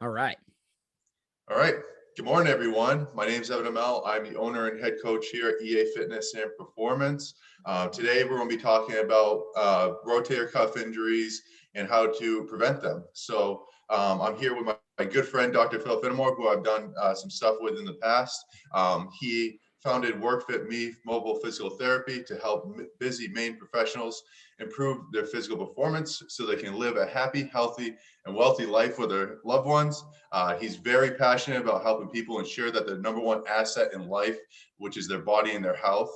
All right. All right. Good morning, everyone. My name is Amell. I'm the owner and head coach here at EA Fitness and Performance. Today, we're going to be talking about rotator cuff injuries and how to prevent them. So I'm here with my good friend, Dr. Phil Finemore, who I've done some stuff with in the past. He founded WorkFitME Mobile Physical Therapy to help busy Maine professionals improve their physical performance so they can live a happy, healthy, and wealthy life with their loved ones. He's very passionate about helping people ensure that their number one asset in life, which is their body and their health,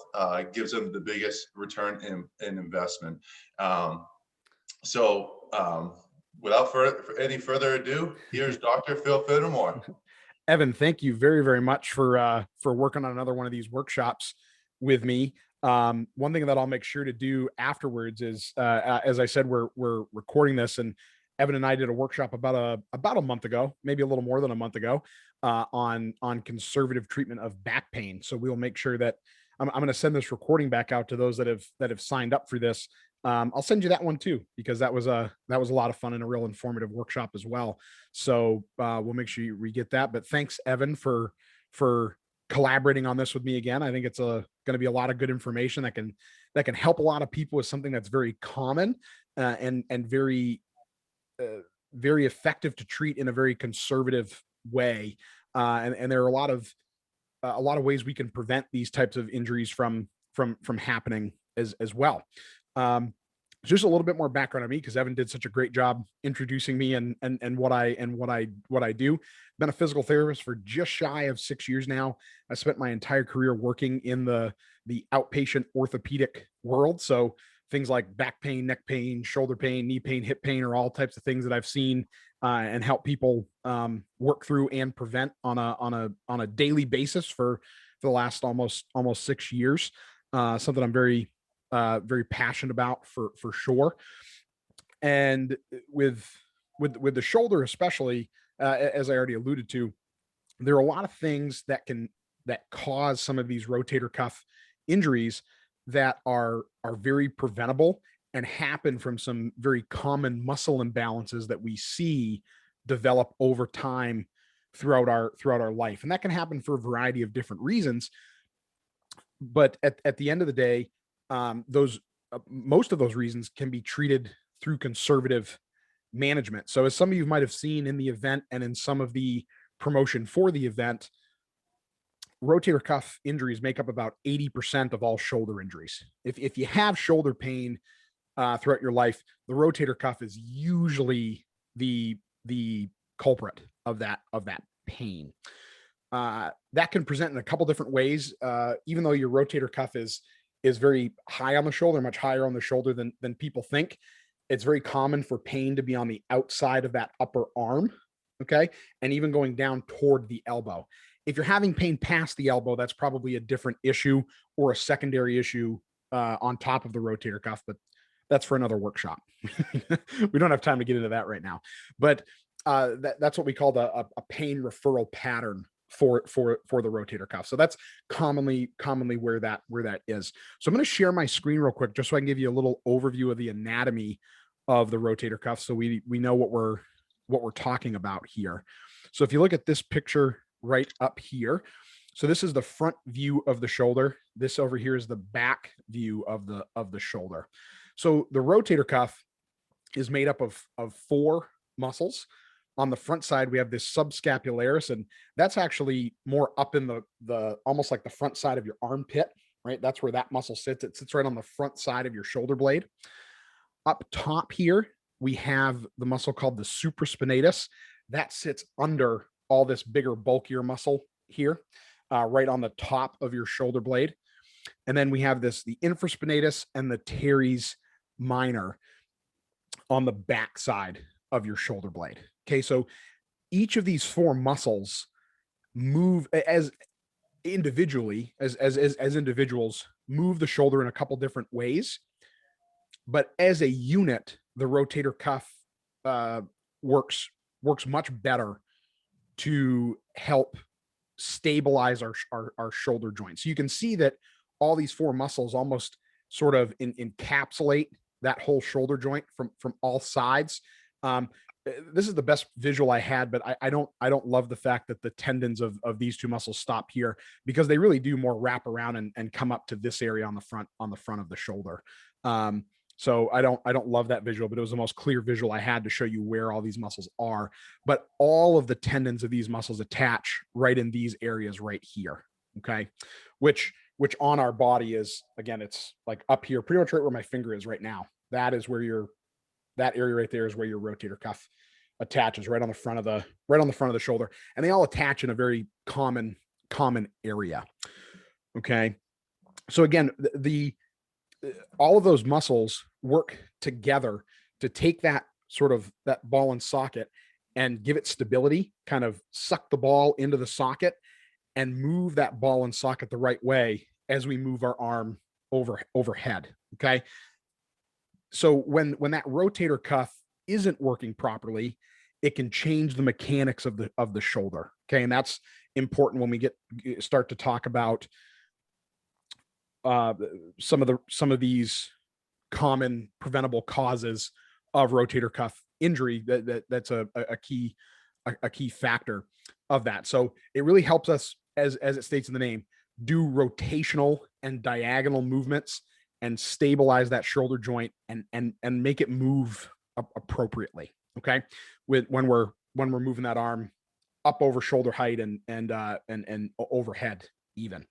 gives them the biggest return in investment. Without any further ado, here's Dr. Phil Finemore. Evan, thank you very, very much for working on another one of these workshops with me. One thing that I'll make sure to do afterwards is, as I said, we're recording this, and Evan and I did a workshop about a month ago, maybe a little more than a month ago, on conservative treatment of back pain. So we'll make sure that I'm going to send this recording back out to those that have signed up for this. I'll send you that one too, because that was a lot of fun and a real informative workshop as well. So we'll make sure we get that. But thanks, Evan, for collaborating on this with me again. I think it's going to be a lot of good information that can help a lot of people with something that's very common and very very effective to treat in a very conservative way. And there are a lot of ways we can prevent these types of injuries from happening as well. Just a little bit more background on me, because Evan did such a great job introducing me and what I do. Been a physical therapist for just shy of 6 years now. I spent my entire career working in the outpatient orthopedic world. So things like back pain, neck pain, shoulder pain, knee pain, hip pain are all types of things that I've seen and help people work through and prevent on a daily basis for the last almost 6 years. Something I'm very passionate about for sure. And with the shoulder, especially, as I already alluded to, there are a lot of things that cause some of these rotator cuff injuries that are very preventable and happen from some very common muscle imbalances that we see develop over time throughout our life. And that can happen for a variety of different reasons. But at the end of the day, most of those reasons can be treated through conservative management. So as some of you might have seen in the event and in some of the promotion for the event, rotator cuff injuries make up about 80% of all shoulder injuries. If you have shoulder pain throughout your life, the rotator cuff is usually the culprit of that pain. That can present in a couple different ways. Even though your rotator cuff is very high on the shoulder, much higher on the shoulder than people think, it's very common for pain to be on the outside of that upper arm, okay? And even going down toward the elbow. If you're having pain past the elbow, that's probably a different issue or a secondary issue on top of the rotator cuff, but that's for another workshop. We don't have time to get into that right now. But that's what we call a pain referral pattern for the rotator cuff. So that's commonly where that is. So I'm going to share my screen real quick just so I can give you a little overview of the anatomy of the rotator cuff, so we know what we're talking about here. So if you look at this picture right up here, so this is the front view of the shoulder. This over here is the back view of the shoulder. So the rotator cuff is made up of 4 muscles. On the front side, we have this subscapularis, and that's actually more up in the almost like the front side of your armpit, right? That's where that muscle sits. It sits right on the front side of your shoulder blade. Up top here, we have the muscle called the supraspinatus. That sits under all this bigger, bulkier muscle here, right on the top of your shoulder blade. And then we have the infraspinatus and the teres minor on the back side of your shoulder blade. Okay, so each of these 4 muscles move as individually, as individuals, move the shoulder in a couple different ways. But as a unit, the rotator cuff works much better to help stabilize our shoulder joints. So you can see that all these 4 muscles almost sort of encapsulate that whole shoulder joint from all sides. this is the best visual I had, but I don't love the fact that the tendons of these two muscles stop here, because they really do more wrap around and come up to this area on the front of the shoulder. Um, so I don't love that visual, but it was the most clear visual I had to show you where all these muscles are. But all of the tendons of these muscles attach right in these areas right here. Okay. Which on our body is, again, it's like up here, pretty much right where my finger is right now. That area right there is where your rotator cuff attaches, right on the front of the shoulder. And they all attach in a very common area. Okay. So again, the all of those muscles work together to take that ball and socket and give it stability, kind of suck the ball into the socket and move that ball and socket the right way as we move our arm overhead. Okay. So when that rotator cuff isn't working properly, it can change the mechanics of the shoulder. Okay. And that's important when we start to talk about some of these common preventable causes of rotator cuff injury. That's a key factor of that. So it really helps us, as it states in the name, do rotational and diagonal movements and stabilize that shoulder joint and make it move appropriately. Okay, when we're moving that arm up over shoulder height and overhead even.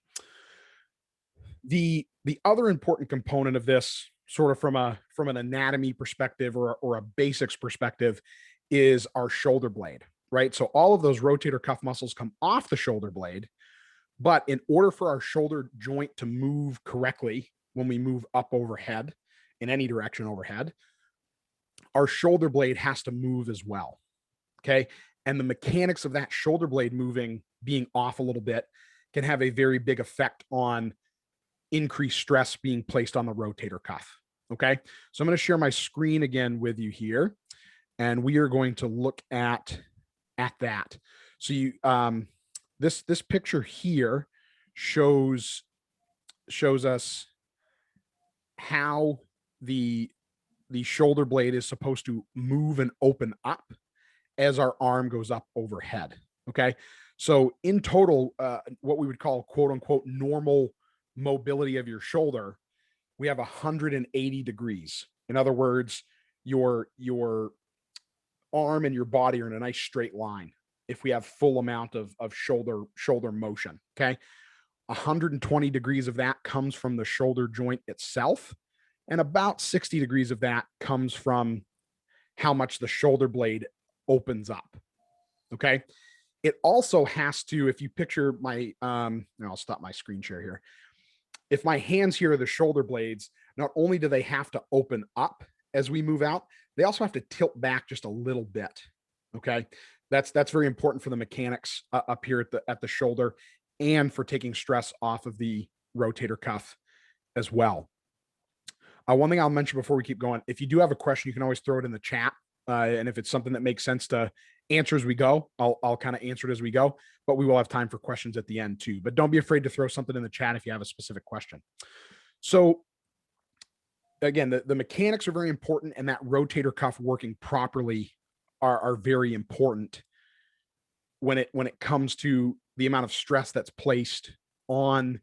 The other important component of this, sort of from an anatomy perspective or a basics perspective, is our shoulder blade, right? So all of those rotator cuff muscles come off the shoulder blade, but in order for our shoulder joint to move correctly when we move up overhead in any direction overhead, our shoulder blade has to move as well. Okay. And the mechanics of that shoulder blade moving, being off a little bit, can have a very big effect on increased stress being placed on the rotator cuff. Okay. So I'm going to share my screen again with you here, and we are going to look at that. So this picture here shows us how the shoulder blade is supposed to move and open up as our arm goes up overhead. Okay. So in total, what we would call quote unquote normal mobility of your shoulder, we have 180 degrees. In other words, your arm and your body are in a nice straight line if we have full amount of shoulder motion. Okay. 120 degrees of that comes from the shoulder joint itself, and about 60 degrees of that comes from how much the shoulder blade opens up. Okay. It also has to, if you picture my, I'll stop my screen share here. If my hands here are the shoulder blades, not only do they have to open up as we move out, they also have to tilt back just a little bit. Okay. That's very important for the mechanics up here at the shoulder, and for taking stress off of the rotator cuff as well. One thing I'll mention before we keep going, if you do have a question, you can always throw it in the chat. And if it's something that makes sense to answer as we go, I'll kind of answer it as we go, but we will have time for questions at the end too. But don't be afraid to throw something in the chat if you have a specific question. So again, the mechanics are very important, and that rotator cuff working properly are very important when it comes to the amount of stress that's placed on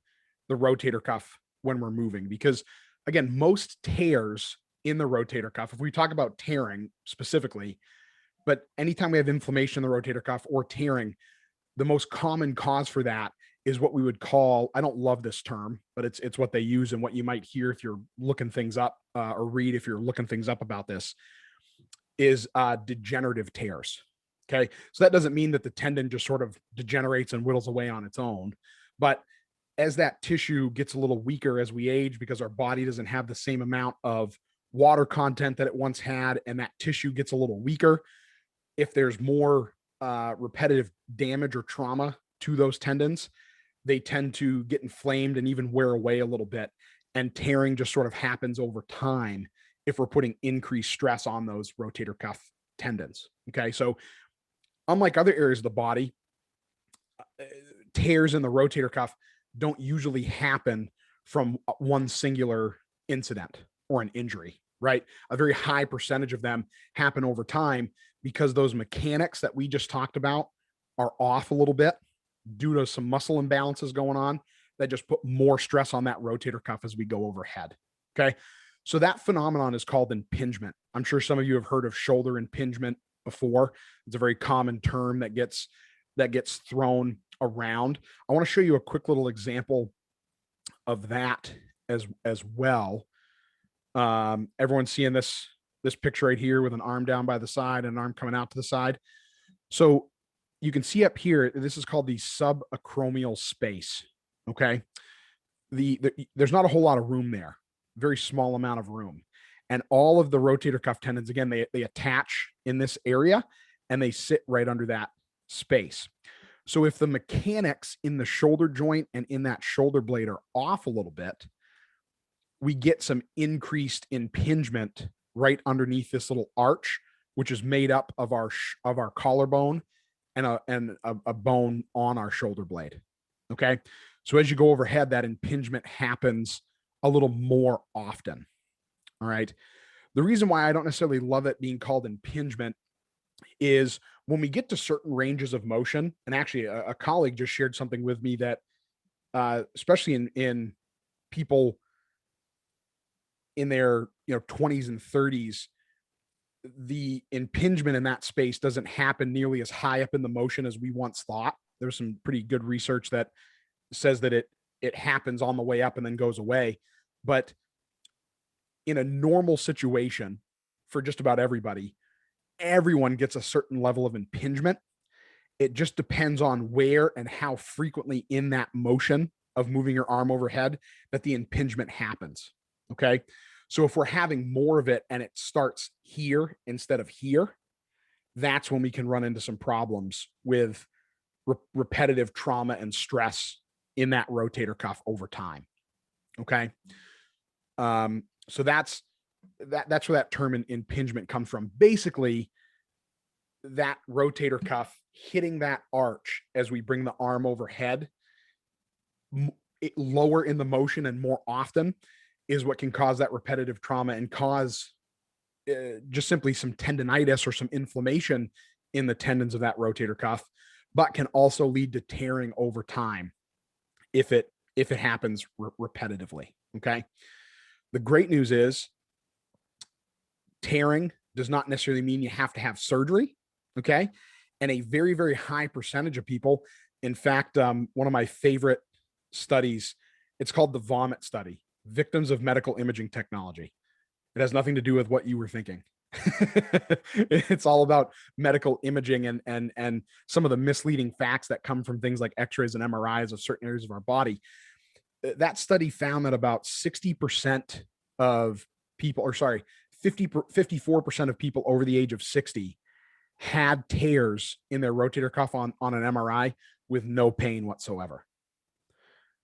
the rotator cuff when we're moving. Because again, most tears in the rotator cuff, if we talk about tearing specifically, but anytime we have inflammation in the rotator cuff or tearing, the most common cause for that is what we would call, I don't love this term, but it's what they use and what you might hear if you're looking things up, or read if you're looking things up about this, is degenerative tears. Okay. So that doesn't mean that the tendon just sort of degenerates and whittles away on its own, but as that tissue gets a little weaker as we age, because our body doesn't have the same amount of water content that it once had, and that tissue gets a little weaker, if there's more repetitive damage or trauma to those tendons, they tend to get inflamed and even wear away a little bit. And tearing just sort of happens over time if we're putting increased stress on those rotator cuff tendons. Okay. So unlike other areas of the body, tears in the rotator cuff don't usually happen from one singular incident or an injury, right? A very high percentage of them happen over time because those mechanics that we just talked about are off a little bit due to some muscle imbalances going on that just put more stress on that rotator cuff as we go overhead. Okay. So that phenomenon is called impingement. I'm sure some of you have heard of shoulder impingement before. It's a very common term that gets thrown around. I want to show you a quick little example of that as well. Everyone's seeing this picture right here with an arm down by the side and an arm coming out to the side. So you can see up here, this is called the subacromial space. Okay. There's not a whole lot of room there, very small amount of room. And all of the rotator cuff tendons, again, they attach in this area and they sit right under that space. So if the mechanics in the shoulder joint and in that shoulder blade are off a little bit, we get some increased impingement right underneath this little arch, which is made up of our collarbone and a bone on our shoulder blade. Okay. So as you go overhead, that impingement happens a little more often. All right. The reason why I don't necessarily love it being called impingement is when we get to certain ranges of motion, and actually a colleague just shared something with me that, especially in people in their 20s and 30s, the impingement in that space doesn't happen nearly as high up in the motion as we once thought. There's some pretty good research that says that it happens on the way up and then goes away. But in a normal situation for just about everybody, everyone gets a certain level of impingement. It just depends on where and how frequently in that motion of moving your arm overhead that the impingement happens. Okay. So if we're having more of it and it starts here instead of here, that's when we can run into some problems with repetitive trauma and stress in that rotator cuff over time. Okay. So that's where that term impingement comes from. Basically, that rotator cuff hitting that arch as we bring the arm overhead, lower in the motion and more often, is what can cause that repetitive trauma and cause just simply some tendonitis or some inflammation in the tendons of that rotator cuff, but can also lead to tearing over time if it happens repetitively. Okay. The great news is tearing does not necessarily mean you have to have surgery. Okay. And a very, very high percentage of people, in fact, one of my favorite studies, it's called the vomit study, victims of medical imaging technology. It has nothing to do with what you were thinking. It's all about medical imaging and some of the misleading facts that come from things like x-rays and MRIs of certain areas of our body. That study found that about 60% of people, or sorry, 54% of people over the age of 60 had tears in their rotator cuff on an MRI with no pain whatsoever.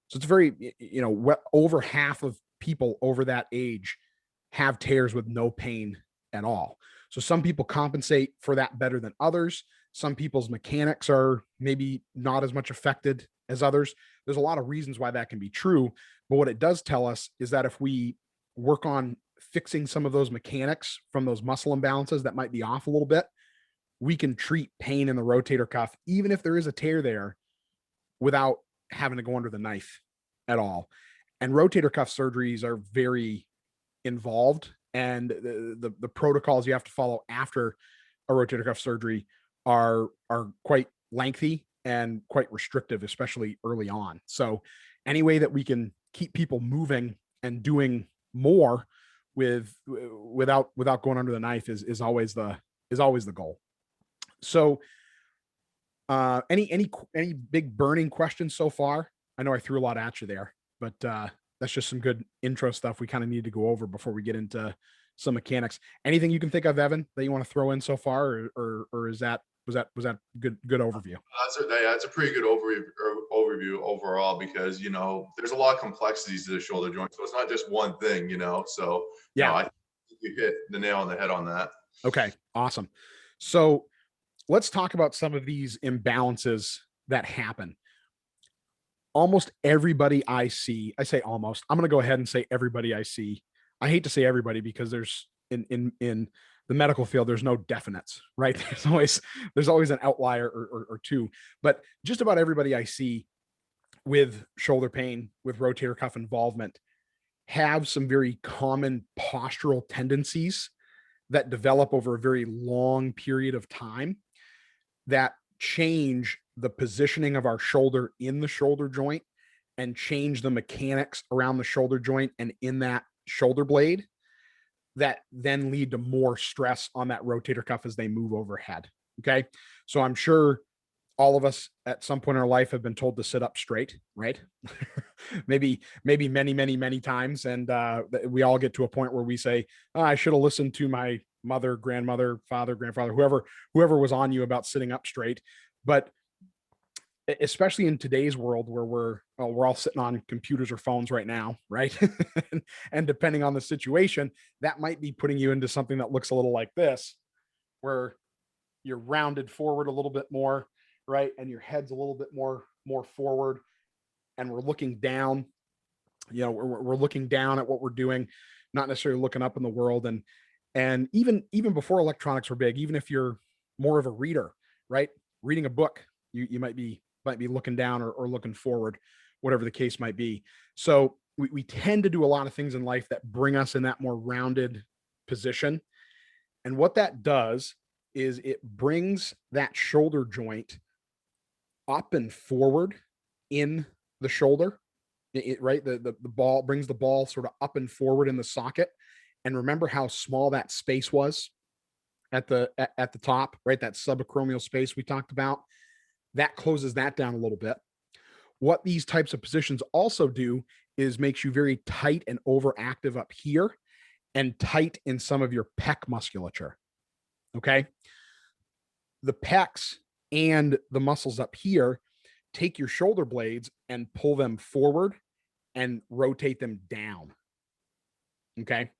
So it's very, over half of people over that age have tears with no pain at all. So some people compensate for that better than others. Some people's mechanics are maybe not as much affected as others. There's a lot of reasons why that can be true. But what it does tell us is that if we work on fixing some of those mechanics from those muscle imbalances that might be off a little bit, we can treat pain in the rotator cuff, even if there is a tear there, without having to go under the knife at all. And rotator cuff surgeries are very involved, and the protocols you have to follow after a rotator cuff surgery are quite lengthy and quite restrictive, especially early on. So any way that we can keep people moving and doing more without going under the knife is always the goal. So any big burning questions so far? I know I threw a lot at you there, but that's just some good intro stuff we kind of need to go over before we get into some mechanics. Anything you can think of, Evan, that you want to throw in so far, or was that good overview? That's a pretty good overview overall, because there's a lot of complexities to the shoulder joint, so it's not just one thing. So yeah, I think you hit the nail on the head on that. Okay, awesome. So let's talk about some of these imbalances that happen. Almost everybody I see, I say almost, I'm going to go ahead and say everybody I see. I hate to say everybody because there's in the medical field, there's no definites, right? There's always an outlier or two. But just about everybody I see with shoulder pain, with rotator cuff involvement, have some very common postural tendencies that develop over a very long period of time that change the positioning of our shoulder in the shoulder joint and change the mechanics around the shoulder joint and in that shoulder blade that then lead to more stress on that rotator cuff as they move overhead. Okay. So I'm sure all of us at some point in our life have been told to sit up straight, right? maybe many times. And we all get to a point where we say, oh, I should have listened to my mother, grandmother, father, grandfather, whoever was on you about sitting up straight. But especially in today's world where we're all sitting on computers or phones right now, right? And depending on the situation, that might be putting you into something that looks a little like this, where you're rounded forward a little bit more, right? And your head's a little bit more forward, and we're looking down. We're looking down at what we're doing, not necessarily looking up in the world. And even before electronics were big, even if you're more of a reader, right? Reading a book, you might be looking down or looking forward, whatever the case might be. So we tend to do a lot of things in life that bring us in that more rounded position. And what that does is it brings that shoulder joint up and forward in the shoulder. Right? The ball brings the ball sort of up and forward in the socket. And remember how small that space was at the top, right? That subacromial space we talked about. That closes that down a little bit. What these types of positions also do is makes you very tight and overactive up here and tight in some of your pec musculature. Okay. The pecs and the muscles up here take your shoulder blades and pull them forward and rotate them down. Okay.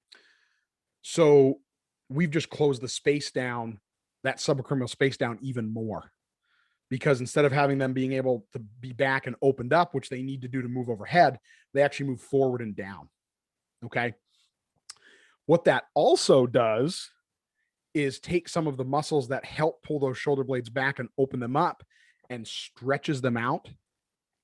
So we've just closed the space down, that subacromial space down even more, because instead of having them being able to be back and opened up, which they need to do to move overhead, they actually move forward and down. Okay. What that also does is take some of the muscles that help pull those shoulder blades back and open them up and stretches them out.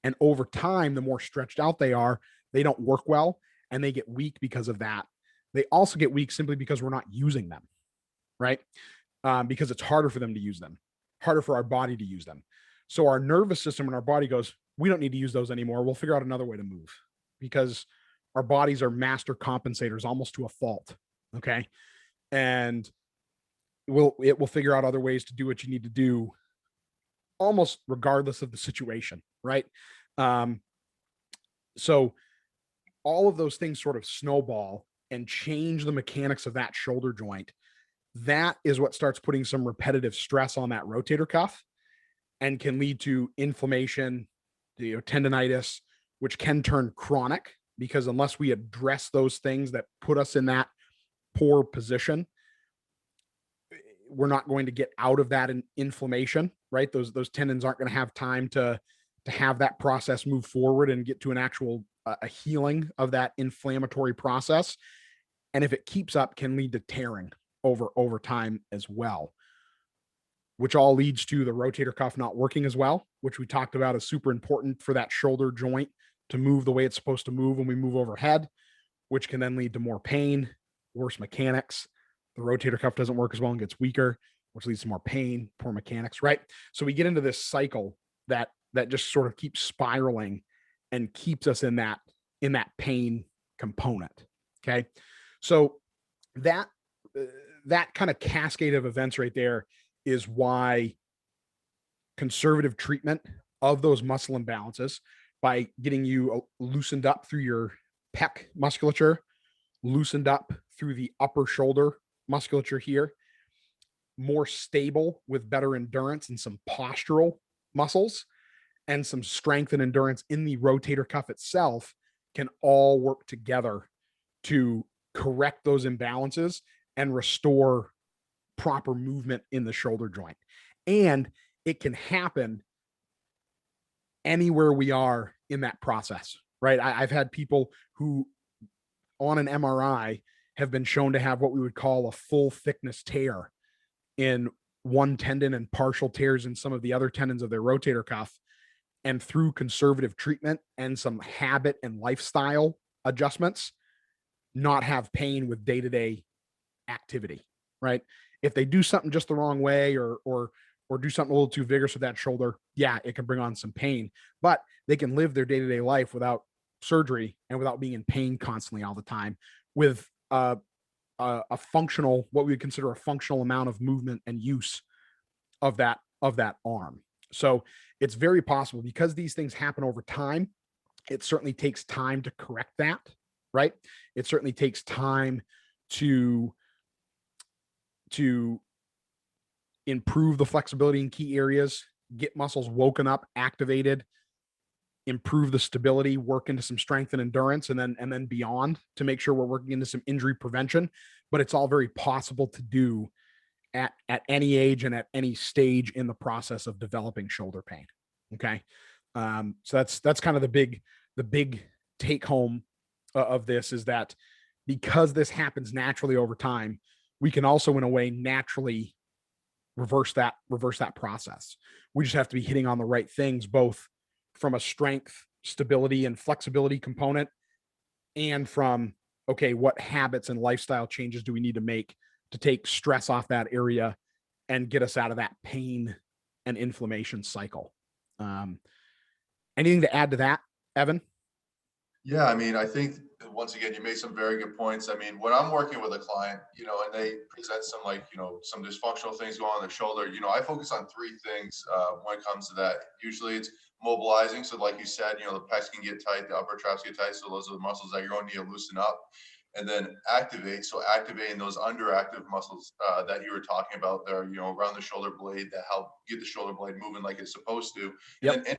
And over time, the more stretched out they are, they don't work well and they get weak because of that. They also get weak simply because we're not using them, right? Because it's harder for them to use them, harder for our body to use them. So our nervous system and our body goes, we don't need to use those anymore. We'll figure out another way to move, because our bodies are master compensators almost to a fault. Okay. And it will figure out other ways to do what you need to do almost regardless of the situation. Right. So all of those things sort of snowball and change the mechanics of that shoulder joint. That is what starts putting some repetitive stress on that rotator cuff and can lead to inflammation, tendonitis, which can turn chronic, because unless we address those things that put us in that poor position, we're not going to get out of that inflammation, right? Those tendons aren't going to have time to have that process move forward and get to an actual a healing of that inflammatory process. And if it keeps up, can lead to tearing over time as well, which all leads to the rotator cuff not working as well, which we talked about is super important for that shoulder joint to move the way it's supposed to move when we move overhead, which can then lead to more pain, worse mechanics. The rotator cuff doesn't work as well and gets weaker, which leads to more pain, poor mechanics, right? So we get into this cycle that just sort of keeps spiraling and keeps us in that pain component. Okay. So that kind of cascade of events right there is why conservative treatment of those muscle imbalances, by getting you loosened up through your pec musculature, loosened up through the upper shoulder musculature here, more stable with better endurance and some postural muscles, and some strength and endurance in the rotator cuff itself, can all work together to correct those imbalances and restore proper movement in the shoulder joint. And it can happen anywhere we are in that process, right? I've had people who on an MRI have been shown to have what we would call a full thickness tear in one tendon and partial tears in some of the other tendons of their rotator cuff. And through conservative treatment and some habit and lifestyle adjustments, not have pain with day-to-day activity, right? If they do something just the wrong way or do something a little too vigorous with that shoulder, yeah, it can bring on some pain, but they can live their day-to-day life without surgery and without being in pain constantly all the time with a functional, what we would consider a functional amount of movement and use of that arm. So it's very possible, because these things happen over time. It certainly takes time to correct that, right? It certainly takes time to improve the flexibility in key areas, get muscles woken up, activated, improve the stability, work into some strength and endurance, and then beyond, to make sure we're working into some injury prevention. But it's all very possible to do at any age and at any stage in the process of developing shoulder pain. Okay. So that's kind of the big take home of this, is that because this happens naturally over time, we can also in a way naturally reverse that process. We just have to be hitting on the right things, both from a strength, stability, and flexibility component, and from, okay, what habits and lifestyle changes do we need to make to take stress off that area and get us out of that pain and inflammation cycle. Anything to add to that, Evan? Yeah, I mean, I think once again, you made some very good points. I mean, when I'm working with a client, and they present some some dysfunctional things going on their shoulder, I focus on three things when it comes to that. Usually it's mobilizing. So like you said, the pecs can get tight, the upper traps get tight. So those are the muscles that you're going to need to loosen up. And then activate. So activating those underactive muscles that you were talking about there, around the shoulder blade, that help get the shoulder blade moving like it's supposed to. And Yep. then integrating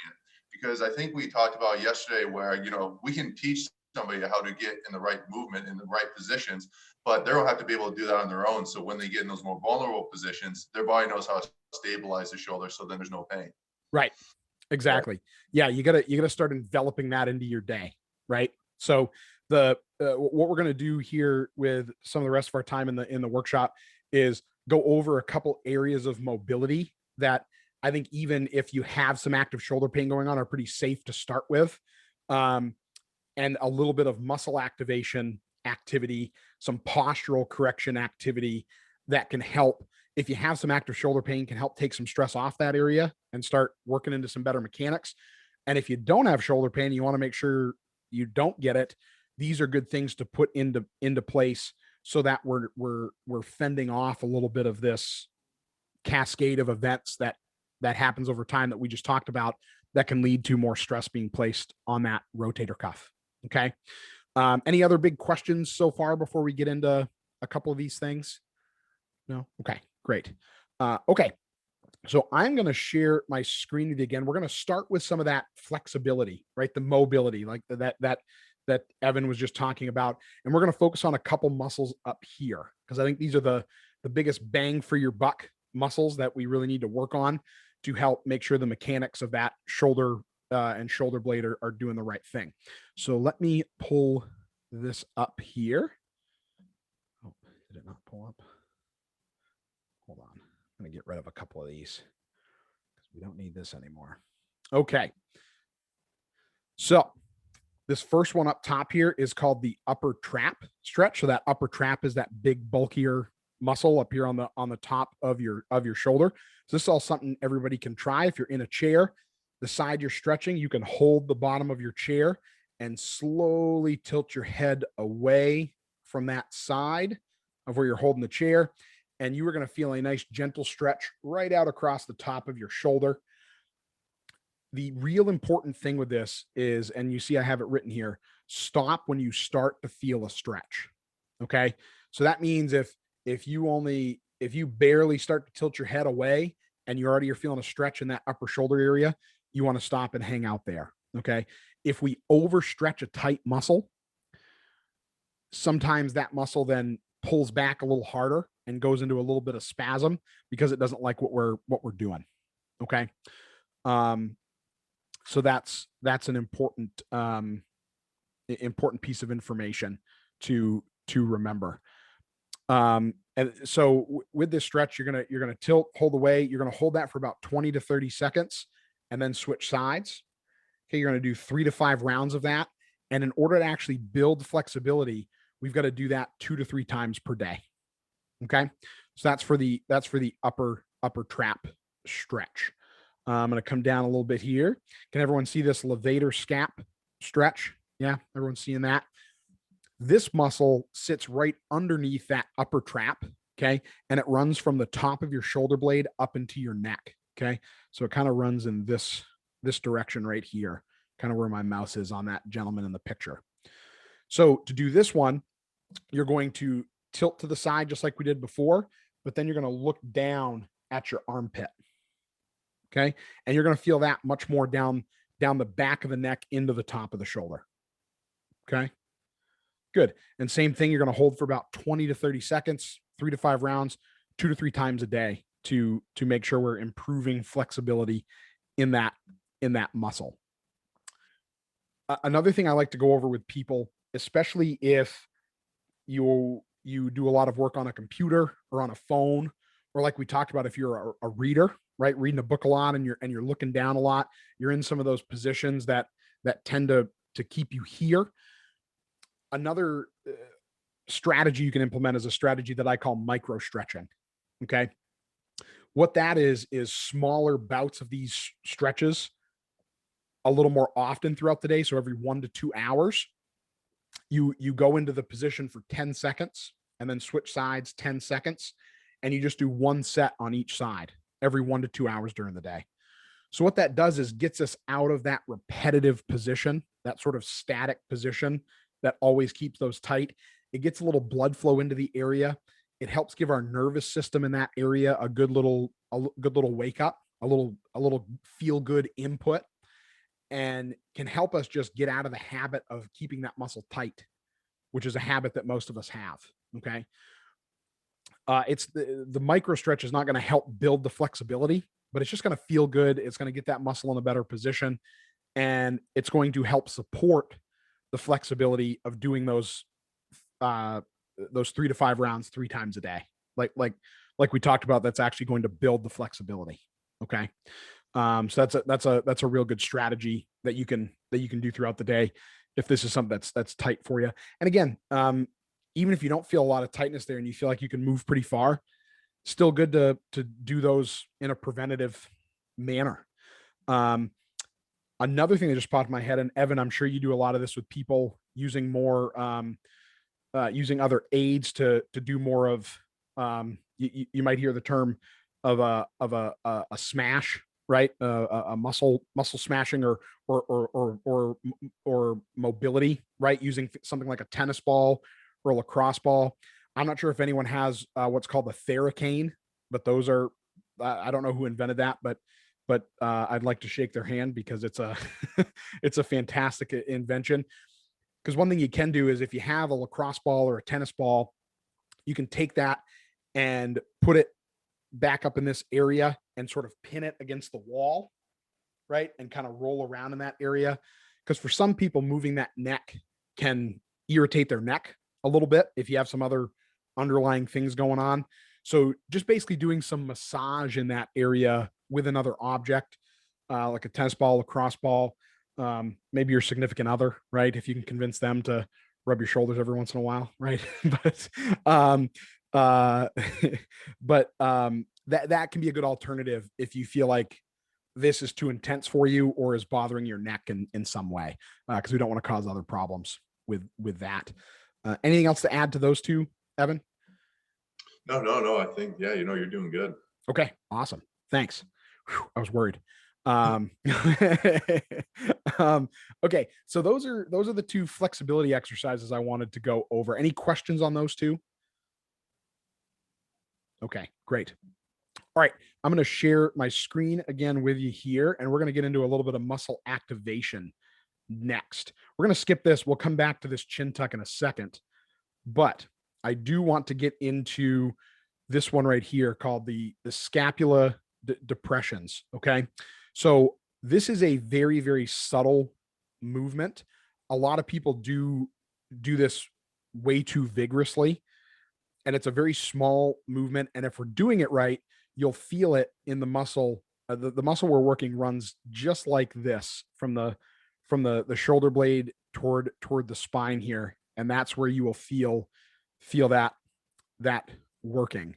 it. Because I think we talked about yesterday where, we can teach somebody how to get in the right movement, in the right positions, but they don't have to be able to do that on their own. So when they get in those more vulnerable positions, their body knows how to stabilize the shoulder, so then there's no pain. Right. Exactly. Yeah. You gotta start enveloping that into your day. Right. So what we're going to do here with some of the rest of our time in the workshop is go over a couple areas of mobility that I think, even if you have some active shoulder pain going on, are pretty safe to start with. And a little bit of muscle activation activity, some postural correction activity that can help, if you have some active shoulder pain, can help take some stress off that area and start working into some better mechanics. And if you don't have shoulder pain, you want to make sure you don't get it. These are good things to put into place so that we're fending off a little bit of this cascade of events that happens over time that we just talked about, that can lead to more stress being placed on that rotator cuff. Okay. Any other big questions so far before we get into a couple of these things? No. Okay, great. Okay. So I'm going to share my screen with you again. We're going to start with some of that flexibility, right? The mobility, like that Evan was just talking about. And we're going to focus on a couple muscles up here, because I think these are the biggest bang for your buck muscles that we really need to work on to help make sure the mechanics of that shoulder and shoulder blade are doing the right thing. So let me pull this up here. Oh, did it not pull up? Hold on. I'm going to get rid of a couple of these because we don't need this anymore. Okay. So this first one up top here is called the upper trap stretch. So that upper trap is that big bulkier muscle up here on the top of your shoulder. So this is all something everybody can try. If you're in a chair, the side you're stretching, you can hold the bottom of your chair and slowly tilt your head away from that side of where you're holding the chair. And you are going to feel a nice gentle stretch right out across the top of your shoulder. The real important thing with this is, and you see I have it written here, stop when you start to feel a stretch. Okay. So that means if you barely start to tilt your head away and you're feeling a stretch in that upper shoulder area, you want to stop and hang out there. Okay. If we overstretch a tight muscle, sometimes that muscle then pulls back a little harder and goes into a little bit of spasm because it doesn't like what we're doing. Okay. So that's an important piece of information to to remember. And so with this stretch, you're gonna tilt, hold away. You're gonna hold that for about 20 to 30 seconds, and then switch sides. Okay, you're gonna do 3 to 5 rounds of that. And in order to actually build flexibility, we've got to do that 2 to 3 times per day. Okay, so that's for the upper trap stretch. I'm going to come down a little bit here. Can everyone see this levator scap stretch? Yeah, everyone's seeing that. This muscle sits right underneath that upper trap, okay? And it runs from the top of your shoulder blade up into your neck, okay? So it kind of runs in this direction right here, kind of where my mouse is on that gentleman in the picture. So to do this one, you're going to tilt to the side just like we did before, but then you're going to look down at your armpit. Okay. And you're going to feel that much more down the back of the neck into the top of the shoulder. Okay. Good. And same thing, you're going to hold for about 20 to 30 seconds, 3 to 5 rounds, 2 to 3 times a day to make sure we're improving flexibility in that muscle. Another thing I like to go over with people, especially if you do a lot of work on a computer or on a phone, or like we talked about, if you're a reader, right, reading a book a lot and you're looking down a lot, you're in some of those positions that tend to keep you here. Another strategy you can implement is a strategy that I call micro stretching. Okay, what that is smaller bouts of these stretches a little more often throughout the day. So every 1 to 2 hours, you go into the position for 10 seconds and then switch sides 10 seconds. And you just do 1 set on each side every 1 to 2 hours during the day. So what that does is gets us out of that repetitive position, that sort of static position that always keeps those tight. It gets a little blood flow into the area. It helps give our nervous system in that area a good little wake up, a little feel good input, and can help us just get out of the habit of keeping that muscle tight, which is a habit that most of us have. Okay. It's the micro stretch is not going to help build the flexibility, but it's just going to feel good. It's going to get that muscle in a better position, and it's going to help support the flexibility of doing those 3 to 5 rounds 3 times a day. Like we talked about, that's actually going to build the flexibility. Okay. So that's a real good strategy that you can do throughout the day if this is something that's tight for you. And again, even if you don't feel a lot of tightness there and you feel like you can move pretty far, still good to do those in a preventative manner. Another thing that just popped in my head, and Evan, I'm sure you do a lot of this with people using more using other aids to do more of, you might hear the term of a smash, right? A muscle smashing or mobility, right? Using something like a tennis ball or a lacrosse ball. I'm not sure if anyone has what's called the Theracane, but those are, I don't know who invented that, but I'd like to shake their hand because it's a it's a fantastic invention. Because one thing you can do is, if you have a lacrosse ball or a tennis ball, you can take that and put it back up in this area and sort of pin it against the wall, right? And kind of roll around in that area. Because for some people, moving that neck can irritate their neck a little bit if you have some other underlying things going on. So just basically doing some massage in that area with another object, like a tennis ball, lacrosse ball, maybe your significant other, right? If you can convince them to rub your shoulders every once in a while, right? That can be a good alternative if you feel like this is too intense for you or is bothering your neck in some way, because we don't want to cause other problems with that. Anything else to add to those two, Evan? No. I think, yeah, you're doing good. Okay, awesome. Thanks. Whew, I was worried. Okay, so those are the 2 flexibility exercises I wanted to go over. Any questions on those 2? Okay, great. All right, I'm going to share my screen again with you here, and we're going to get into a little bit of muscle activation next. We're going to skip this. We'll come back to this chin tuck in a second, but I do want to get into this one right here called the scapula depressions. Okay. So this is a very, very subtle movement. A lot of people do this way too vigorously. And it's a very small movement. And if we're doing it right, you'll feel it in the muscle. The muscle we're working runs just like this from the shoulder blade toward the spine here. And that's where you will feel that working.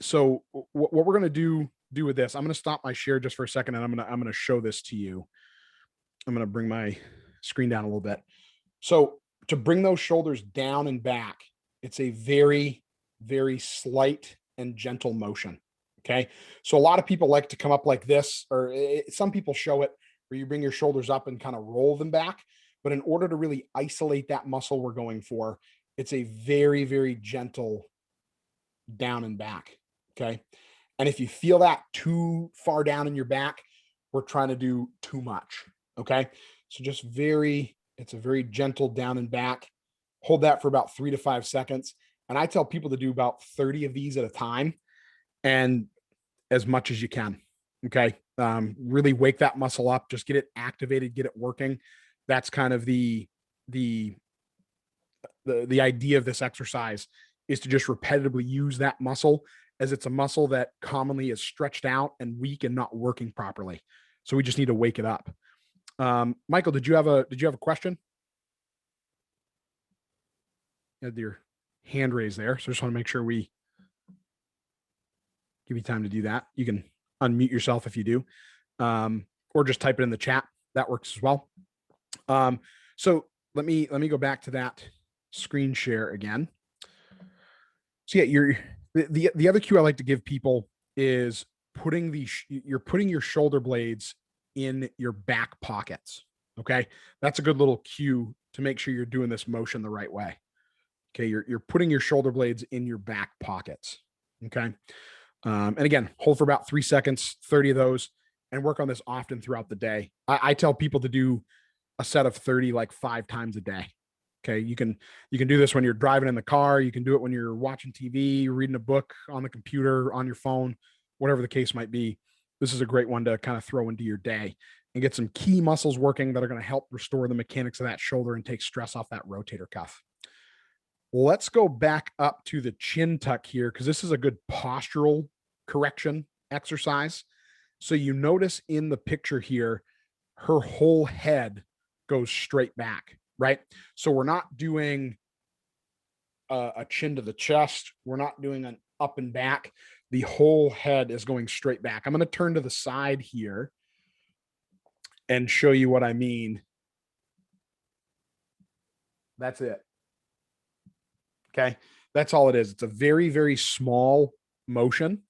So what we're going to do with this, I'm going to stop my share just for a second, and I'm going to show this to you. I'm going to bring my screen down a little bit. So to bring those shoulders down and back, it's a very, very slight and gentle motion. Okay. So a lot of people like to come up like this, or some people show it where you bring your shoulders up and kind of roll them back. But in order to really isolate that muscle we're going for, it's a very, very gentle down and back. Okay. And if you feel that too far down in your back, we're trying to do too much. Okay. So just it's a very gentle down and back. Hold that for about 3 to 5 seconds. And I tell people to do about 30 of these at a time, and as much as you can. Okay. Really wake that muscle up, just get it activated, get it working. That's kind of the idea of this exercise, is to just repetitively use that muscle, as it's a muscle that commonly is stretched out and weak and not working properly. So we just need to wake it up. Michael, did you have a question? You had your hand raised there, so I just want to make sure we give you time to do that. You can unmute yourself if you do, or just type it in the chat. That works as well. So let me go back to that screen share again. So yeah, the other cue I like to give people is you're putting your shoulder blades in your back pockets. Okay. That's a good little cue to make sure you're doing this motion the right way. Okay. You're putting your shoulder blades in your back pockets. Okay. And again, hold for about 3 seconds, 30 of those, and work on this often throughout the day. I tell people to do a set of 30 like 5 times a day. Okay. You can do this when you're driving in the car. You can do it when you're watching TV, reading a book on the computer, on your phone, whatever the case might be. This is a great one to kind of throw into your day and get some key muscles working that are going to help restore the mechanics of that shoulder and take stress off that rotator cuff. Let's go back up to the chin tuck here, because this is a good postural correction exercise. So you notice in the picture here, her whole head goes straight back, right? So we're not doing a chin to the chest. We're not doing an up and back. The whole head is going straight back. I'm going to turn to the side here and show you what I mean. That's it. Okay. That's all it is. It's a very, very small motion.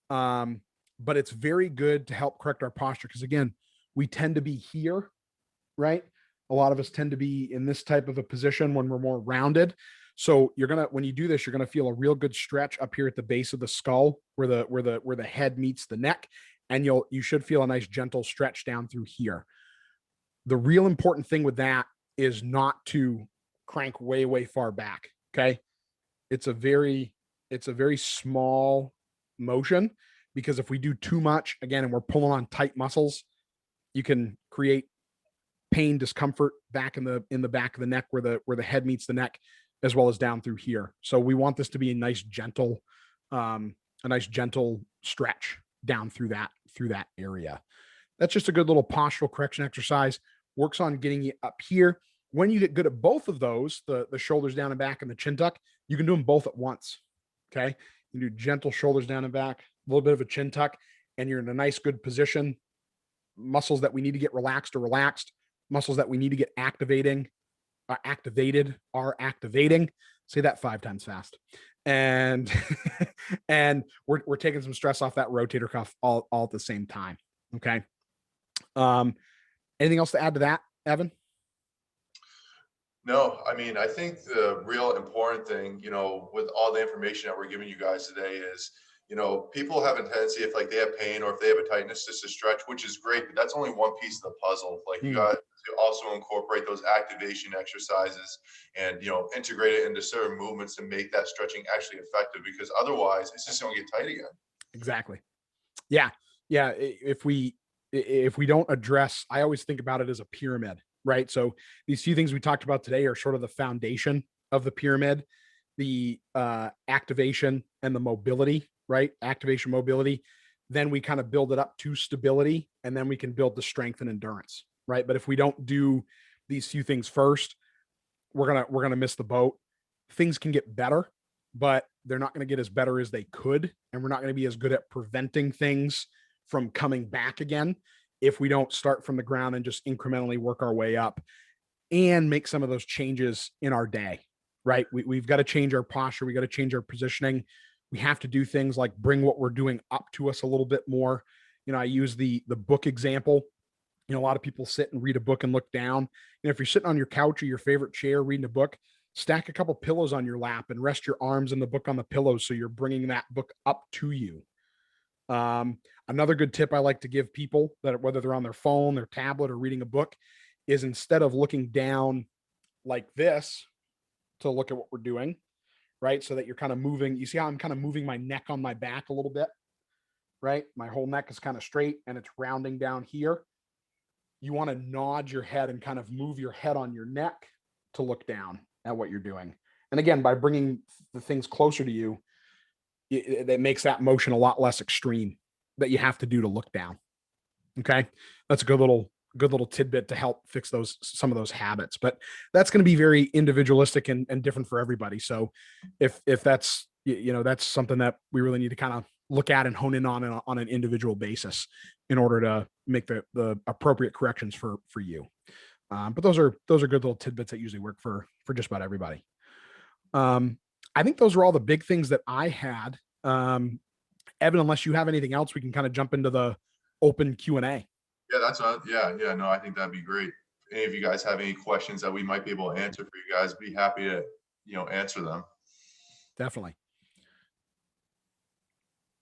But it's very good to help correct our posture. Because again, we tend to be here, right? A lot of us tend to be in this type of a position when we're more rounded. So when you do this, you're going to feel a real good stretch up here at the base of the skull where the head meets the neck. And you should feel a nice gentle stretch down through here. The real important thing with that is not to crank way, way far back. Okay. It's a very small motion, because if we do too much, again, and we're pulling on tight muscles, you can create pain, discomfort back in the back of the neck where the head meets the neck, as well as down through here. So we want this to be a nice gentle stretch down through that area. That's just a good little postural correction exercise. Works on getting you up here. When you get good at both of those, the shoulders down and back and the chin tuck, you can do them both at once. Okay. You do gentle shoulders down and back, a little bit of a chin tuck, and you're in a nice, good position. Muscles that we need to get relaxed are relaxed. Muscles that we need to get activated are activating. Say that 5 times fast. And and we're taking some stress off that rotator cuff all at the same time. Okay. Anything else to add to that, Evan? No, I mean, I think the real important thing, with all the information that we're giving you guys today is, people have a tendency, if like they have pain or if they have a tightness, just to stretch, which is great, but that's only one piece of the puzzle. Like you got to also incorporate those activation exercises and, integrate it into certain movements to make that stretching actually effective, because otherwise it's just going to get tight again. Exactly. Yeah. Yeah. If we don't address, I always think about it as a pyramid. right? So these few things we talked about today are sort of the foundation of the pyramid, the activation and the mobility, right? Activation, mobility. Then we kind of build it up to stability, and then we can build the strength and endurance, right? But if we don't do these few things first, we're gonna miss the boat. Things can get better, but they're not going to get as better as they could, and we're not going to be as good at preventing things from coming back again if we don't start from the ground and just incrementally work our way up and make some of those changes in our day. Right? We've got to change our posture. We got to change our positioning. We have to do things like bring what we're doing up to us a little bit more. You know, I use the book example. You know, a lot of people sit and read a book and look down. You know, if you're sitting on your couch or your favorite chair reading a book, stack a couple pillows on your lap and rest your arms and the book on the pillows so you're bringing that book up to you. Another good tip I like to give people, that whether they're on their phone, their tablet, or reading a book, is instead of looking down like this to look at what we're doing, right? So that you're kind of moving. You see how I'm kind of moving my neck on my back a little bit, right? My whole neck is kind of straight and it's rounding down here. You want to nod your head and kind of move your head on your neck to look down at what you're doing. And again, by bringing the things closer to you, that makes that motion a lot less extreme that you have to do to look down. Okay. That's a good little tidbit to help fix some of those habits, but that's going to be very individualistic and different for everybody. So if that's, you know, that's something that we really need to kind of look at and hone in on an individual basis in order to make the appropriate corrections for you. But those are good little tidbits that usually work for just about everybody. I think those are all the big things that I had. Evan, unless you have anything else, we can kind of jump into the open Q&A. Yeah, yeah. No, I think that'd be great. Any of you guys have any questions that we might be able to answer for you guys, be happy to, answer them. Definitely.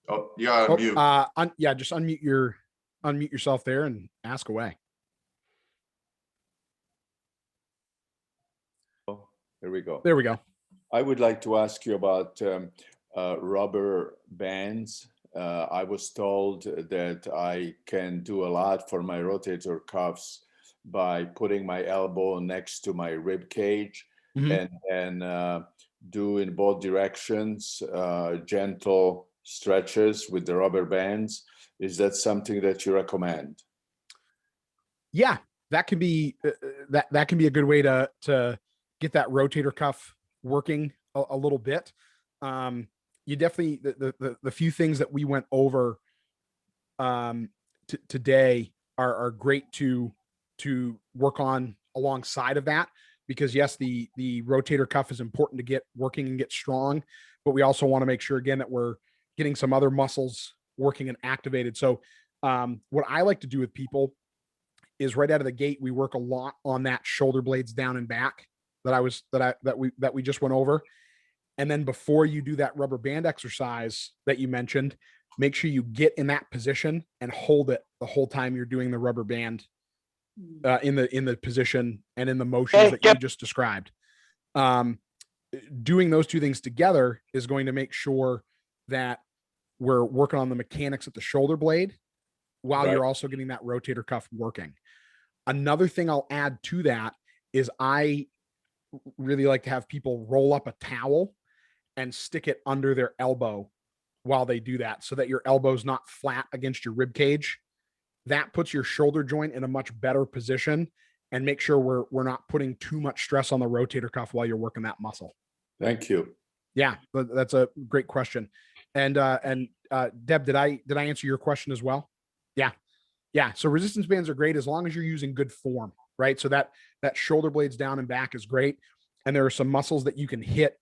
Oh, you gotta mute. Yeah, just unmute yourself there and ask away. There we go. There we go. I would like to ask you about rubber bands. I was told that I can do a lot for my rotator cuffs by putting my elbow next to my rib cage and do in both directions gentle stretches with the rubber bands. Is that something that you recommend? Yeah, that can be that can be a good way to get that rotator cuff working a little bit. You definitely the few things that we went over today are great to work on alongside of that, because yes, the rotator cuff is important to get working and get strong, but we also want to make sure again that we're getting some other muscles working and activated. So what I like to do with people is right out of the gate, we work a lot on that shoulder blades down and back that we just went over. And then before you do that rubber band exercise that you mentioned, make sure you get in that position and hold it the whole time you're doing the rubber band in the position and in the motions that you just described. Doing those two things together is going to make sure that we're working on the mechanics at the shoulder blade while you're also getting that rotator cuff working. Another thing I'll add to that is I really like to have people roll up a towel and stick it under their elbow while they do that, so that your elbow's not flat against your rib cage. That puts your shoulder joint in a much better position and make sure we're not putting too much stress on the rotator cuff while you're working that muscle. Thank you. Yeah, that's a great question. And Deb, did I answer your question as well? Yeah. So resistance bands are great as long as you're using good form, right? So that shoulder blades down and back is great. And there are some muscles that you can hit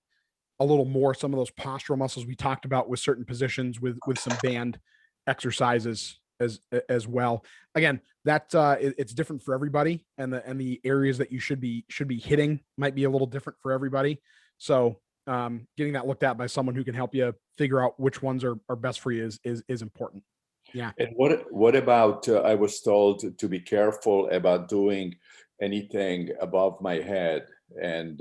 a little more, some of those postural muscles we talked about with certain positions with some band exercises as well. Again, that it's different for everybody, and the areas that you should be hitting might be a little different for everybody. So getting that looked at by someone who can help you figure out which ones are best for you is important. Yeah. And what about I was told to be careful about doing anything above my head, and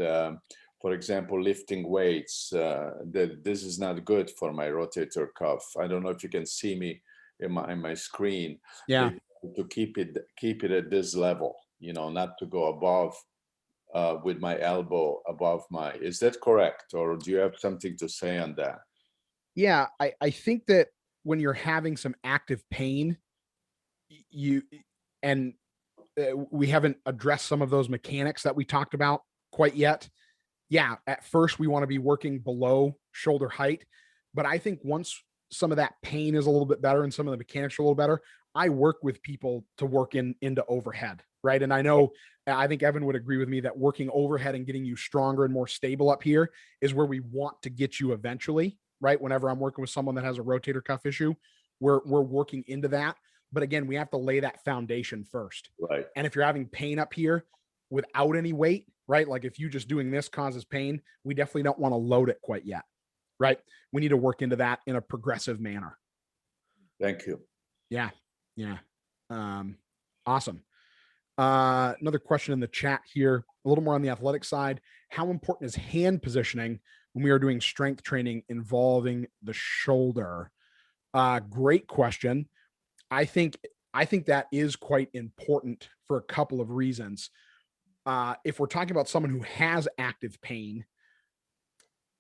for example, lifting weights. That this is not good for my rotator cuff. I don't know if you can see me in my screen. Yeah. To keep it at this level. not to go above with my elbow above my, is that correct? Or do you have something to say on that? Yeah, I think that when you're having some active pain, you and we haven't addressed some of those mechanics that we talked about quite yet. Yeah, at first we want to be working below shoulder height, but I think once some of that pain is a little bit better and some of the mechanics are a little better, I work with people to work into overhead, right? And I think Evan would agree with me that working overhead and getting you stronger and more stable up here is where we want to get you eventually, right? Whenever I'm working with someone that has a rotator cuff issue, we're working into that. But again, we have to lay that foundation first. Right. And if you're having pain up here without any weight, right? Like if you just doing this causes pain, we definitely don't want to load it quite yet, right? We need to work into that in a progressive manner. Thank you. Yeah. Yeah. Awesome. Another question in the chat here, a little more on the athletic side. How important is hand positioning when we are doing strength training involving the shoulder? Great question. I think that is quite important for a couple of reasons. If we're talking about someone who has active pain,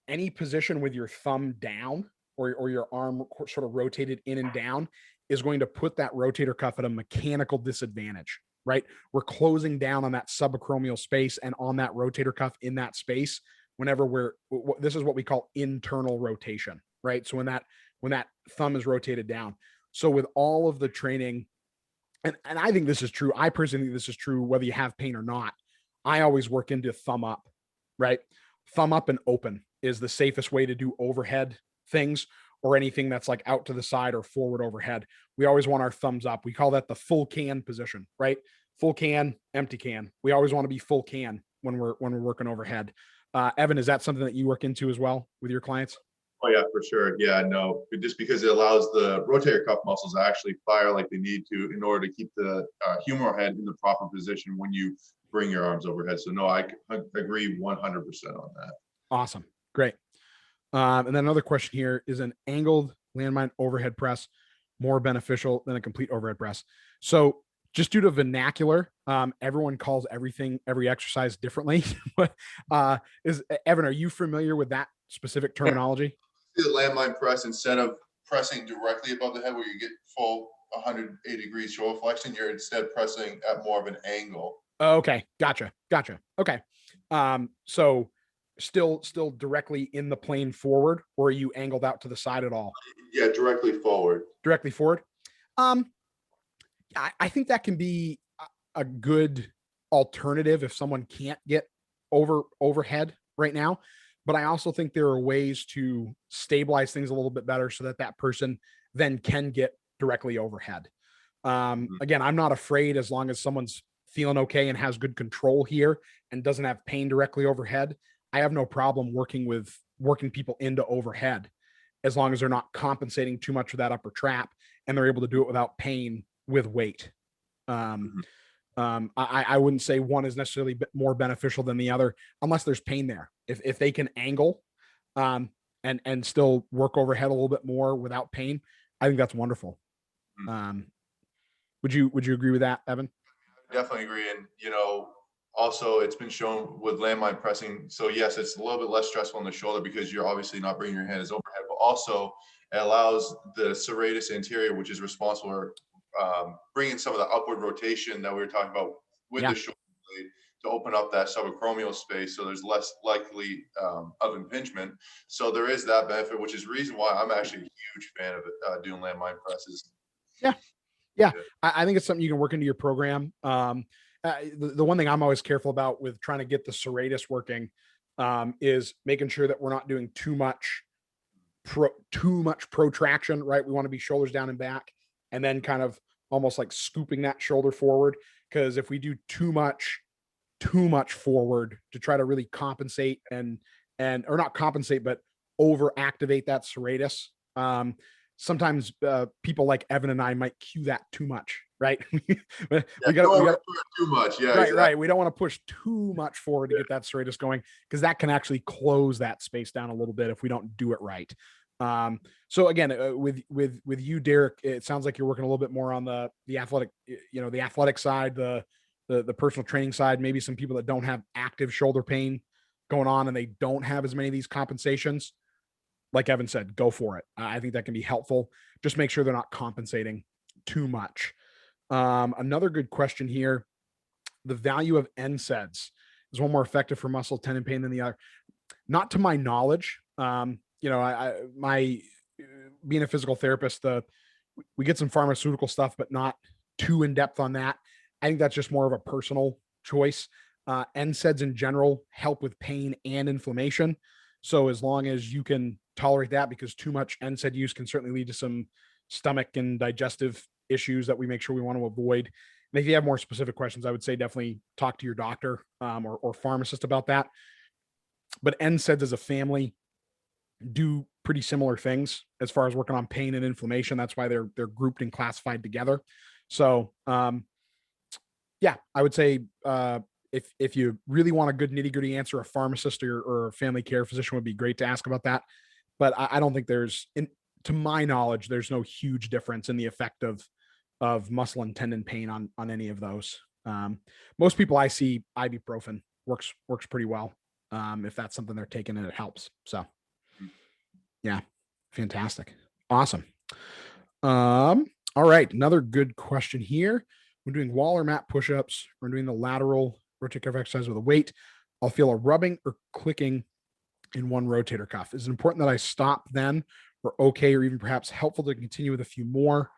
any position with your thumb down or your arm sort of rotated in and down is going to put that rotator cuff at a mechanical disadvantage, right? We're closing down on that subacromial space and on that rotator cuff in that space whenever this is what we call internal rotation, right? So when that thumb is rotated down. So with all of the training, and I think this is true. I personally think this is true whether you have pain or not. I always work into thumb up, right? Thumb up and open is the safest way to do overhead things or anything that's like out to the side or forward overhead. We always want our thumbs up. We call that the full can position, right? Full can, empty can. We always want to be full can when we're working overhead. Evan, is that something that you work into as well with your clients? Oh yeah, for sure. Yeah, no, just because it allows the rotator cuff muscles to actually fire like they need to in order to keep the humeral head in the proper position when you bring your arms overhead. So no, I agree 100% on that. Awesome. Great. And then another question here, is an angled landmine overhead press more beneficial than a complete overhead press? So just due to vernacular, everyone calls every exercise differently. But Evan, are you familiar with that specific terminology? The landmine press, instead of pressing directly above the head where you get full 180 degrees shoulder flexion, you're instead pressing at more of an angle. Okay. Gotcha. Okay. So still directly in the plane forward, or are you angled out to the side at all? Yeah, directly forward. Directly forward. I think that can be a good alternative if someone can't get overhead right now. But I also think there are ways to stabilize things a little bit better so that person then can get directly overhead. Again, I'm not afraid as long as someone's feeling okay and has good control here and doesn't have pain directly overhead. I have no problem working people into overhead as long as they're not compensating too much for that upper trap and they're able to do it without pain with weight. I wouldn't say one is necessarily more beneficial than the other unless there's pain there. If they can angle and still work overhead a little bit more without pain, I think that's wonderful. Would you agree with that, Evan? Definitely agree. And also it's been shown with landmine pressing. So yes, it's a little bit less stressful on the shoulder because you're obviously not bringing your hands overhead, but also it allows the serratus anterior, which is responsible for bringing some of the upward rotation that we were talking about with the shoulder blade to open up that subacromial space. So there's less likely of impingement. So there is that benefit, which is the reason why I'm actually a huge fan of it, doing landmine presses. Yeah. I think it's something you can work into your program. The one thing I'm always careful about with trying to get the serratus working is making sure that we're not doing too much protraction, right? We want to be shoulders down and back and then kind of almost like scooping that shoulder forward. Because if we do too much forward to try to really compensate or not compensate, but over activate that serratus, sometimes people like Evan and I might cue that too much, right? we got too much. Yeah, right, exactly. Right. We don't want to push too much forward to get that serratus going because that can actually close that space down a little bit if we don't do it right. So again, with you, Derek, it sounds like you're working a little bit more on the athletic, the athletic side, the the personal training side, maybe some people that don't have active shoulder pain going on and they don't have as many of these compensations, like Evan said, go for it. I think that can be helpful. Just make sure they're not compensating too much. Another good question here. The value of NSAIDs. Is one more effective for muscle tendon pain than the other? Not to my knowledge. My being a physical therapist, we get some pharmaceutical stuff, but not too in depth on that. I think that's just more of a personal choice. NSAIDs in general help with pain and inflammation. So as long as you can tolerate that, because too much NSAID use can certainly lead to some stomach and digestive issues that we make sure we want to avoid. And if you have more specific questions, I would say definitely talk to your doctor or pharmacist about that. But NSAIDs as a family do pretty similar things as far as working on pain and inflammation. That's why they're grouped and classified together. So yeah, I would say if you really want a good nitty gritty answer, a pharmacist or a family care physician would be great to ask about that. But I don't think to my knowledge, there's no huge difference in the effect of muscle and tendon pain on any of those. Most people I see, ibuprofen works pretty well if that's something they're taking and it helps. So yeah, fantastic. Awesome. All right. Another good question here. When doing wall or mat push-ups, or doing the lateral rotator cuff exercise with a weight, I'll feel a rubbing or clicking in one rotator cuff. Is it important that I stop then, or okay, or even perhaps helpful to continue with a few more?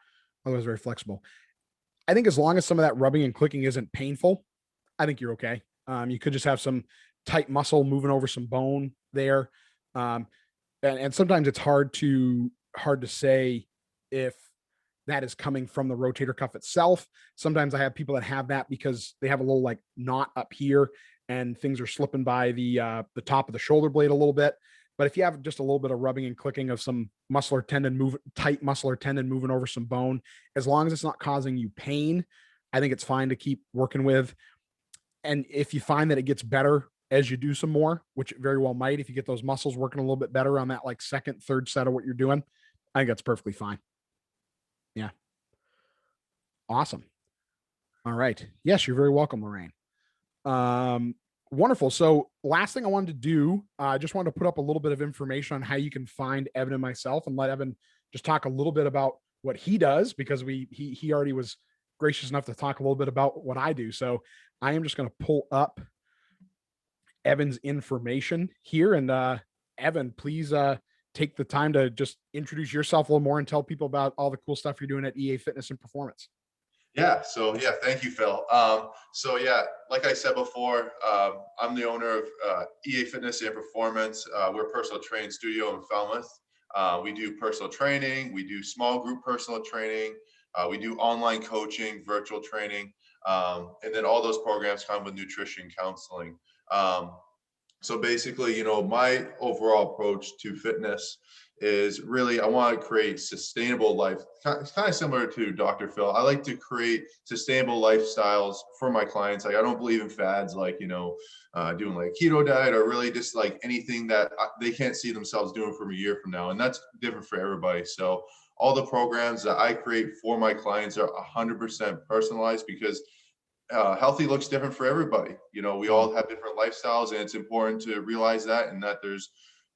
Otherwise, very flexible. I think as long as some of that rubbing and clicking isn't painful, I think you're okay. You could just have some tight muscle moving over some bone there. And sometimes it's hard to say if that is coming from the rotator cuff itself. Sometimes I have people that have that because they have a little like knot up here and things are slipping by the top of the shoulder blade a little bit. But if you have just a little bit of rubbing and clicking of some tight muscle or tendon moving over some bone, as long as it's not causing you pain, I think it's fine to keep working with. And if you find that it gets better as you do some more, which it very well might, if you get those muscles working a little bit better on that like second, third set of what you're doing, I think that's perfectly fine. Yeah. Awesome. All right. Yes, you're very welcome, Lorraine. Wonderful. So last thing I wanted to do, I just wanted to put up a little bit of information on how you can find Evan and myself, and let Evan just talk a little bit about what he does, because he already was gracious enough to talk a little bit about what I do. So I am just going to pull up Evan's information here. And Evan, please take the time to just introduce yourself a little more and tell people about all the cool stuff you're doing at EA Fitness and Performance. Yeah. So yeah, thank you, Phil. So yeah, like I said before, I'm the owner of EA Fitness and Performance. We're a personal training studio in Falmouth. We do personal training. We do small group personal training. We do online coaching, virtual training, and then all those programs come with nutrition counseling. So basically, my overall approach to fitness is really, I want to create sustainable life. It's kind of similar to Dr. Phil. I like to create sustainable lifestyles for my clients. Like, I don't believe in fads like, doing like keto diet, or really just like anything that they can't see themselves doing from a year from now. And that's different for everybody. So all the programs that I create for my clients are 100% personalized, because healthy looks different for everybody. We all have different lifestyles, and it's important to realize that, and that there's,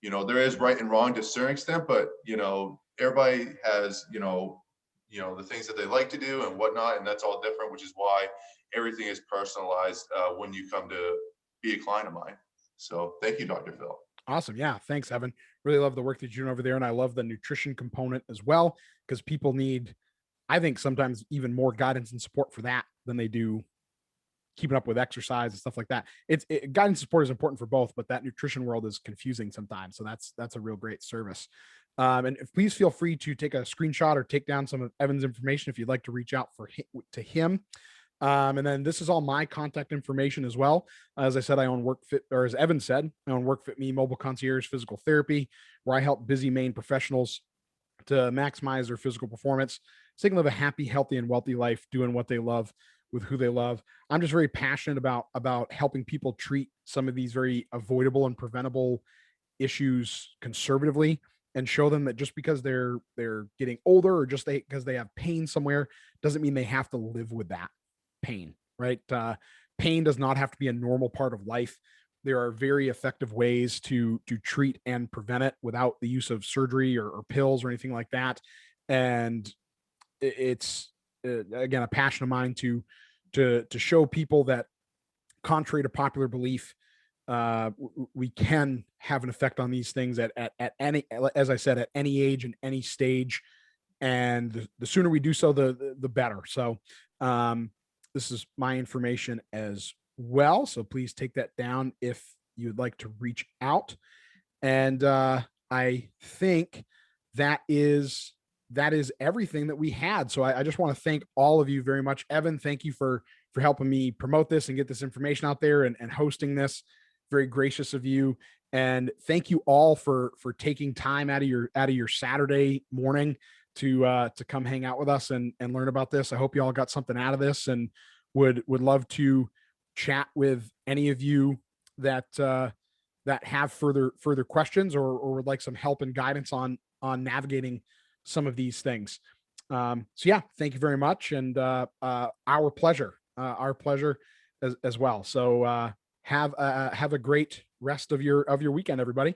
there is right and wrong to a certain extent, but, everybody has, the things that they like to do and whatnot, and that's all different, which is why everything is personalized when you come to be a client of mine. So thank you, Dr. Phil. Awesome. Yeah. Thanks, Evan. Really love the work that you're doing over there. And I love the nutrition component as well, because people need, I think, sometimes even more guidance and support for that than they do keeping up with exercise and stuff like that. Guidance and support is important for both, but that nutrition world is confusing sometimes. So that's a real great service. And please feel free to take a screenshot or take down some of Evan's information if you'd like to reach out to him. And then this is all my contact information as well. As I said, I own or as Evan said, I own WorkFitME Mobile Concierge Physical Therapy, where I help busy Maine professionals to maximize their physical performance so they can live a happy, healthy, and wealthy life doing what they love with who they love. I'm just very passionate about helping people treat some of these very avoidable and preventable issues conservatively, and show them that just because they're getting older, or just because they have pain somewhere, doesn't mean they have to live with that pain, right? Pain does not have to be a normal part of life. There are very effective ways to treat and prevent it without the use of surgery or pills or anything like that. And it's again a passion of mine to show people that, contrary to popular belief, we can have an effect on these things at any, as I said, at any age and any stage. And the sooner we do so, the better. So this is my information as well. So please take that down if you'd like to reach out. And I think that is everything that we had. So I just want to thank all of you very much. Evan, thank you for helping me promote this and get this information out there and hosting this. Very gracious of you. And thank you all for taking time out of your Saturday morning to come hang out with us and learn about this. I hope you all got something out of this, and would love to chat with any of you that that have further questions or would like some help and guidance on navigating some of these things. So yeah, thank you very much, and our pleasure as well. So have a great rest of your weekend, everybody.